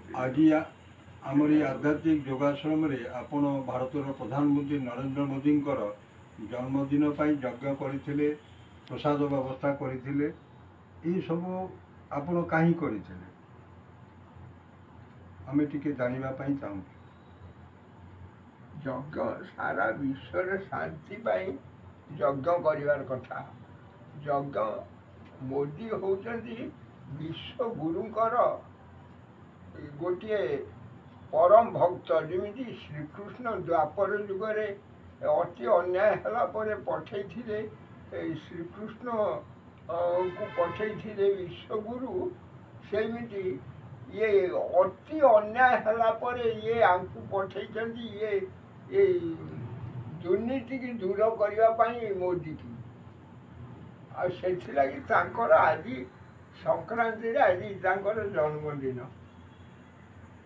आज आमर ये आध्यात्मिक योगाश्रम आपण भारतर प्रधानमंत्री नरेंद्र मोदी जन्मदिन पर यज्ञ करते प्रसाद व्यवस्था करते सब आपण कहीं करते आम टे जानापी चाहूँ। यज्ञ सारा विश्व शांति पाई यज्ञ करिवार कथा। यज्ञ मोदी होचंदी विश्व गुरुंकर गोटे परम भक्त। जमी श्रीकृष्ण द्वापर जुगरे अति अन्याय हला परे पठेइथिले श्रीकृष्ण को पठेइथिले विश्वगुरु। सेमिति ये अति अन्याय हला परे ये आंकु पठेइचंदी ये दुर्नीति की दूर करने पाई मोदी की। आथिलागि तांकर आज संक्रांति आज तांकर जन्मदिन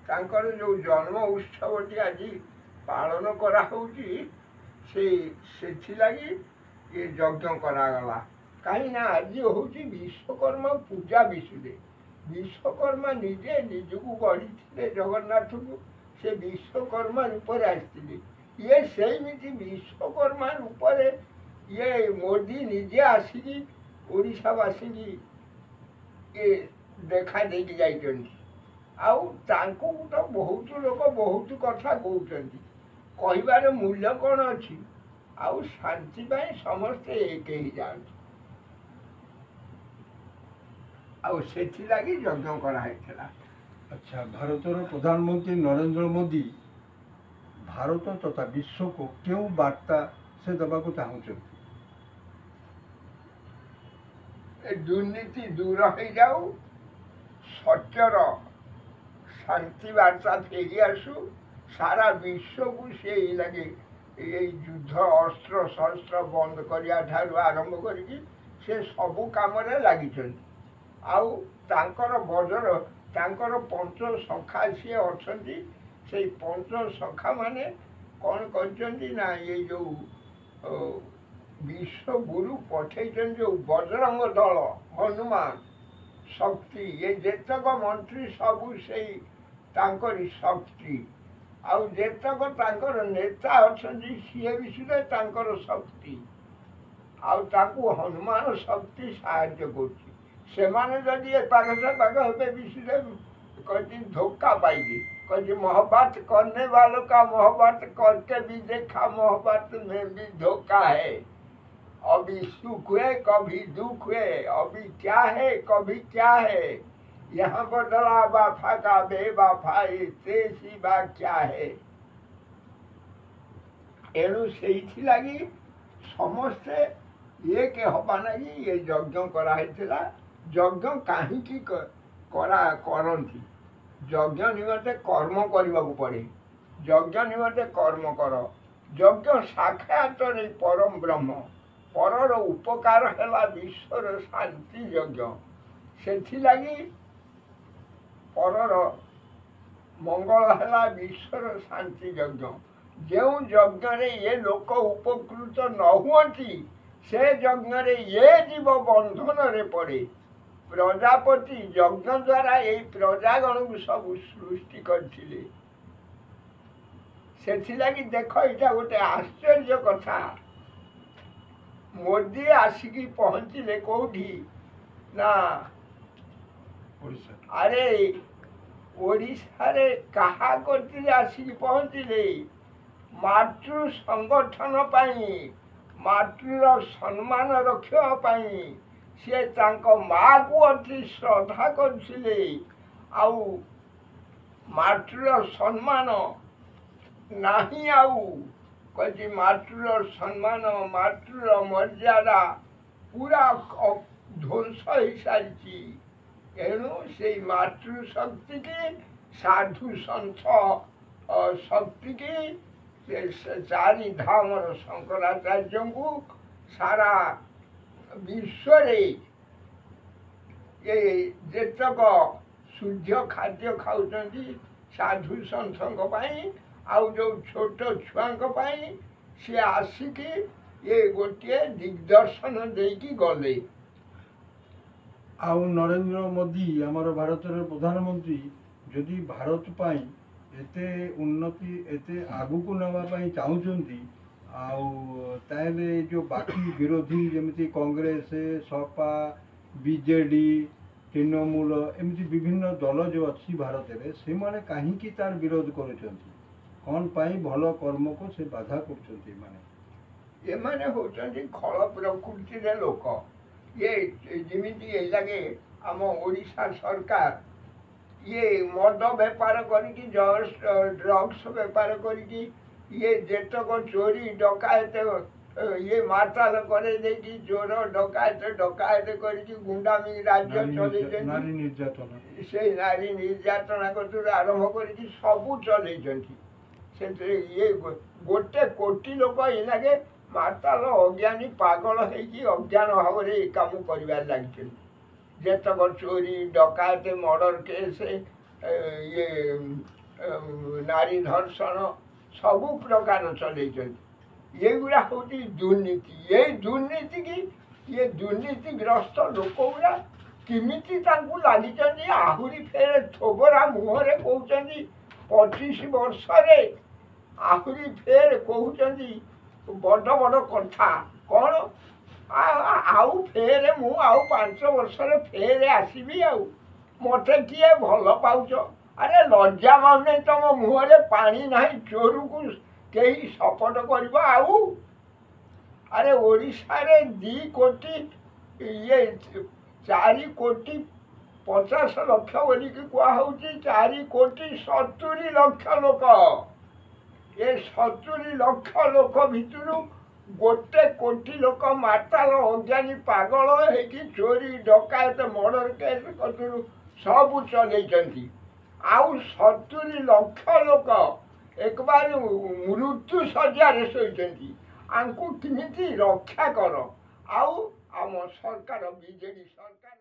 तांकर जो जन्म उत्सवटी आज पालन करा होउची से लगी ये यज्ञ करागला। कहीं आज हूँ विश्वकर्मा पूजा विषय। विश्वकर्मा निजे निजक गढ़ी जगन्नाथ को से विश्वकर्मा रूप आसते। ये सेमती विश्वकर्मा रूप ये मोदी निजे आसिकी ओडिशावासी की ये देखा देकी जाइछन्ति। तो बहुत लोग बहुत कथा कहते कहबार मूल्य कौन अच्छी। आउ शांति पाई समस्ते एक ही जाती। आथिलागि यज्ञ कराइला। अच्छा, भारतर प्रधानमंत्री नरेंद्र मोदी भारत तथा विश्व को क्यों वार्ता से देवाक चाहते? दुर्नीति दूर हो जाऊ, सत्यर शांति वार्ता फेरी आसू। सारा विश्व को से लगे ये युद्ध अस्त्र शस्त्र बंद करिया ठारू आरंभ करिकी से सबू काम लगी। तांकर बजर तांकर पंच सखा सी अच्छा से पंच सखा माने कौन करना ये जो विश्व गुरु पठेन जो बजरंग दल हनुमान शक्ति ये जेतक मंत्री सबू से तांकरी शक्ति आउ जेतक तांकर नेता अच्छा सी विषय तांकर शक्ति आउ ताकू हनुमान शक्ति साहाय्य कर। सेमाने जदि पाग से पाग हे विषय कहती धोखा पाएगी। कहती मोहब्बत करने वालों का मोहब्बत करके भी देखा मोहब्बत में भी धोखा है। अभी सुख हुए कभी दुख हुए, अभी क्या है कभी क्या है। यहाँ बदला वफा का बेवफाई तेजी बा क्या है। एणु से लगी समस्ते ये के हवा लगी ये यज्ञ कराइला। यज्ञ कहीं करती यज्ञ निमंते कर्म करने को पड़े। यज्ञ निमंते कर्म कर। यज्ञ साक्षात परम ब्रह्म परर उपकार है विश्वर शांति यज्ञ। से लगी परर मंगल है विश्वर शांति यज्ञ। जो यज्ञ ये लोक उपकृत न हुअंती से यज्ञ ये जीव बंधन रे पड़े। प्रजापति यज्ञ द्वारा ये प्रजागण को सब सृष्टि करथिले। से लगी देख यहाँ गोटे आश्चर्य कथा। मोदी आसिकी पहुँचले कौटी ना अरे ओडिशा रे कहा करते आसिकी पहुँचले मातृ संगठन पाई मातृर सम्मान रक्षा पाई से तांको माँ को अति श्रद्धा करथिले। आउ मातृर सम्मान नहीं आउ कही मातृर सम्मान मातृर मर्यादा पूरा ध्वंस हो सारी। एणु से मातृशक्ति की साधु संत शक्ति की चारि धाम शंकराचार्य को सारा विश्व ये जेतक शुद्ध खाद्य खाऊँ साधु संत आउ जो छोट छुआ सी आसिकी ये गोटे दिग्दर्शन देकी गले। आउ नरेंद्र मोदी आमर भारतर प्रधानमंत्री ଯଦି ଭାରତ ପାଇଁ ଏତେ ଉନ୍ନତି ଏତେ ଆଗକୁ ନେବା ପାଇଁ ଚାହୁଁଛନ୍ତି ଆଉ ତାହେଲେ ଏ ଯେଉଁ ବାକି ବିରୋଧୀ ଯେମିତି କଂଗ୍ରେସ ସପା ବିଜେଡ଼ି ତୃଣମୂଳ ଏମିତି ବିଭିନ୍ନ ଦଳ ଯେଉଁ ଅଛି ଭାରତରେ ସେମାନେ କାହିଁକି ତାର ବିରୋଧ କରୁଛନ୍ତି କ'ଣ ପାଇଁ ଭଲ କର୍ମକୁ ସେ ବାଧା କରୁଛନ୍ତି ଏମାନେ ଏମାନେ ହେଉଛନ୍ତି ଖଳ ପ୍ରକୃତିର ଲୋକ ଇଏ ଯେମିତି ଏ ଲାଗେ ଆମ ଓଡ଼ିଶା ସରକାର ଇଏ ମଦ ବେପାର କରିକି ଡ୍ରଗ୍ସ ବେପାର କରିକି ଇଏ ଯେତକ ଚୋରି ଡକାୟତ ଇଏ ମାତାଲ କରେଇ ଦେଇକି ଚୋର ଡକାୟତ କରିକି ଗୁଣ୍ଡାମି ରାଜ୍ୟ ଚଲେଇଛନ୍ତି ନାରୀ ନିର୍ଯାତନା ସେଇ ନାରୀ ନିର୍ଯାତନା କତୁରୁ ଆରମ୍ଭ କରିକି ସବୁ ଚଲେଇଛନ୍ତି ସେଥିରେ ଇଏ ଗୋଟେ କୋଟି ଲୋକ ଏଇନାକେ ମାତାଲ ଅଜ୍ଞାନୀ ପାଗଳ ହେଇକି ଅଜ୍ଞାନ ଭାବରେ ଏ କାମ କରିବାରେ ଲାଗିଛନ୍ତି ଯେତକ ଚୋରି ଡକାୟତ ମର୍ଡର କେସ୍ ଇଏ ନାରୀ ଧର୍ଷଣ ସବୁ ପ୍ରକାର ଚଲେଇଛନ୍ତି ଏଗୁଡ଼ା ହେଉଛି ଦୁର୍ନୀତି ଏଇ ଦୁର୍ନୀତି କି ଇଏ ଦୁର୍ନୀତିଗ୍ରସ୍ତ ଲୋକଗୁଡ଼ା କେମିତି ତାଙ୍କୁ ଲାଗିଛନ୍ତି ଆହୁରି ଫେରେ ଥୋବରା ମୁହଁରେ କହୁଛନ୍ତି 25 ବର୍ଷରେ ଆହୁରି ଫେରେ କହୁଛନ୍ତି ବଡ଼ ବଡ଼ କଥା କ'ଣ ଆଉ ଫେରେ ମୁଁ ଆଉ 5 ବର୍ଷରେ ଫେରେ ଆସିବି ଆଉ ମୋତେ କିଏ ଭଲ ପାଉଛ ଆରେ ଲଜ୍ଜା ମାନେ ତମ ମୁହଁରେ ପାଣି ନାହିଁ ଚୋରକୁ କେହି ସପୋର୍ଟ କରିବ ଆଉ ଆରେ ଓଡ଼ିଶାରେ 2 କୋଟି ଇଏ 4 କୋଟି 50 ଲକ୍ଷ ବୋଲିକି କୁହାହେଉଛି 4 କୋଟି 70 ଲକ୍ଷ ଲୋକ ଏ 70 ଲକ୍ଷ ଲୋକ ଭିତରୁ 1 କୋଟି ଲୋକ ମାତାଲ ଅଜ୍ଞାନୀ ପାଗଳ ହେଇକି ଚୋରି ଡକାୟତ ମର୍ଡର କେସ୍ କତୁରୁ ସବୁ ଚଲେଇଛନ୍ତି ଆଉ 70 ଲକ୍ଷ ଲୋକ ଏକବାର ମୃତ୍ୟୁ ଶଯ୍ୟାରେ ଶୋଇଛନ୍ତି ଆଙ୍କୁ କେମିତି ରକ୍ଷା କର ଆଉ ଆମ ସରକାର ବିଜେଡ଼ି ସରକାର